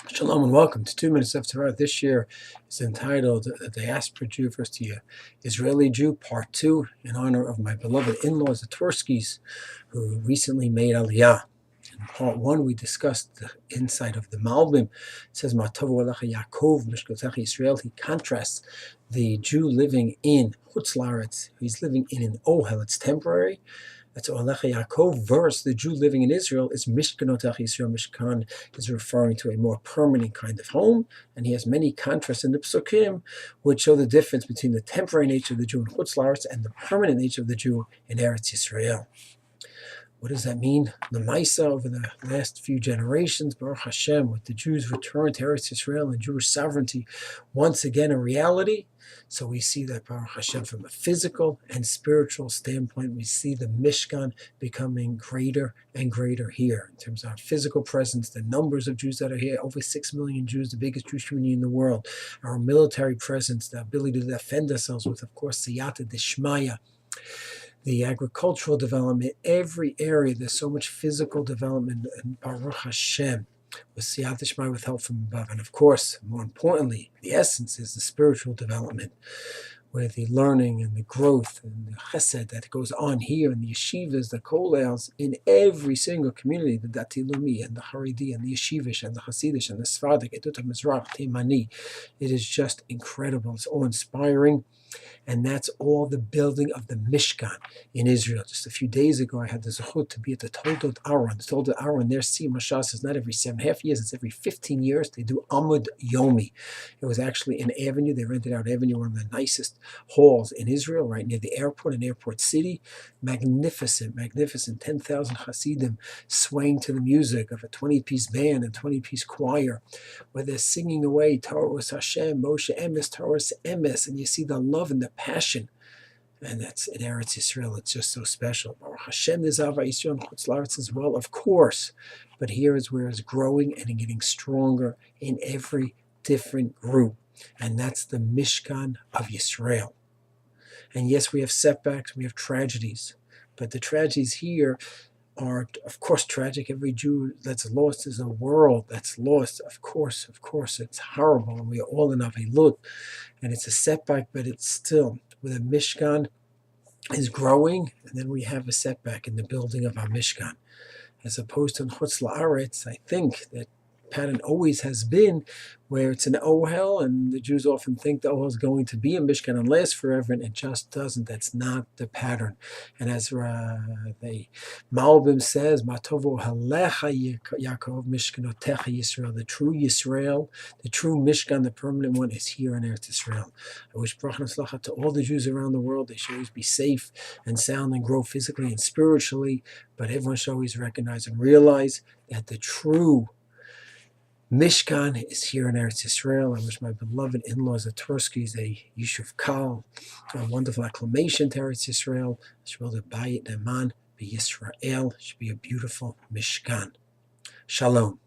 Shalom and welcome to 2 Minutes of Torah. This year is entitled The Diaspora Jew versus the Israeli Jew, Part 2, in honor of my beloved in-laws, the Twerskys, who recently made Aliya. In Part 1, we discussed the insight of the Malbim. It says, Matovu Alecha Yaakov, Mishkotecha Yisrael. He contrasts the Jew living in Haaretz. He's living in an ohel, it's temporary. That's Alecha Yaakov versus the Jew living in Israel is Mishkanotach Yisrael. Mishkan is referring to a more permanent kind of home, and he has many contrasts in the Psukim which show the difference between the temporary nature of the Jew in Chutz La'aretz and the permanent nature of the Jew in Eretz Yisrael. What does that mean? The maasair over the last few generations, Baruch Hashem, with the Jews' return to Eretz Yisrael and Jewish sovereignty once again a reality. So we see that Baruch Hashem from a physical and spiritual standpoint, we see the Mishkan becoming greater and greater here. In terms of our physical presence, the numbers of Jews that are here, over 6 million Jews, the biggest Jewish community in the world. Our military presence, the ability to defend ourselves with, of course, Siyata Deshmaya. The agricultural development, every area, there's so much physical development, and Baruch Hashem, with Siyat Deshmaya, with help from above. And of course, more importantly, the essence is the spiritual development, where the learning and the growth and the chesed that goes on here in the yeshivas, the kollels, in every single community, the Dati Lumi and the Haredi and the yeshivish and the Hasidish and the Sfardik, Edut HaMizrach, Teimani. It is just incredible. It's awe-inspiring. And that's all the building of the Mishkan in Israel. Just a few days ago, I had the zechut to be at the Toldot Aron. The Toldot Aron, their Siyum Hashas is not every 7.5 years, it's every 15 years. They do Amud Yomi. It was actually an avenue. They rented out Avenue, one of the nicest halls in Israel, right near the airport in Airport City. Magnificent, magnificent. 10,000 Hasidim swaying to the music of a 20-piece band and 20-piece choir, where they're singing away Torah was Hashem, Moshe Emes, Torah Emes, and you see the love and the passion, and that's in Eretz Yisrael. It's just so special. Baruch Hashem, there's Ava Yisrael and Chutz La'aretz as well, of course, but here is where it's growing and getting stronger in every different group, and that's the Mishkan of Yisrael. And yes, we have setbacks, we have tragedies, but the tragedies here are, of course, tragic. Every Jew that's lost is a world that's lost. Of course, it's horrible, and we are all in Avilut, and it's a setback, but it's still, where the Mishkan is growing, and then we have a setback in the building of our Mishkan. As opposed to in Chutz La'aretz, I think that pattern always has been where it's an ohel, and the Jews often think the ohel is going to be a Mishkan and last forever, and it just doesn't. That's not the pattern. And as the Malbim says, Matovu Alecha Yaakov Mishkanotecha Yisrael, the true Yisrael, the true Mishkan, the permanent one, is here in Eretz Yisrael. I wish bracha and tzlacha to all the Jews around the world. They should always be safe and sound and grow physically and spiritually, but everyone should always recognize and realize that the true Mishkan is here in Eretz Yisrael. I wish my beloved in-laws, the Twerskys, a Yishuv Kal, a wonderful acclamation to Eretz Yisrael. Shmuel the Bayit Neman, be Yisrael. Should be a beautiful Mishkan. Shalom.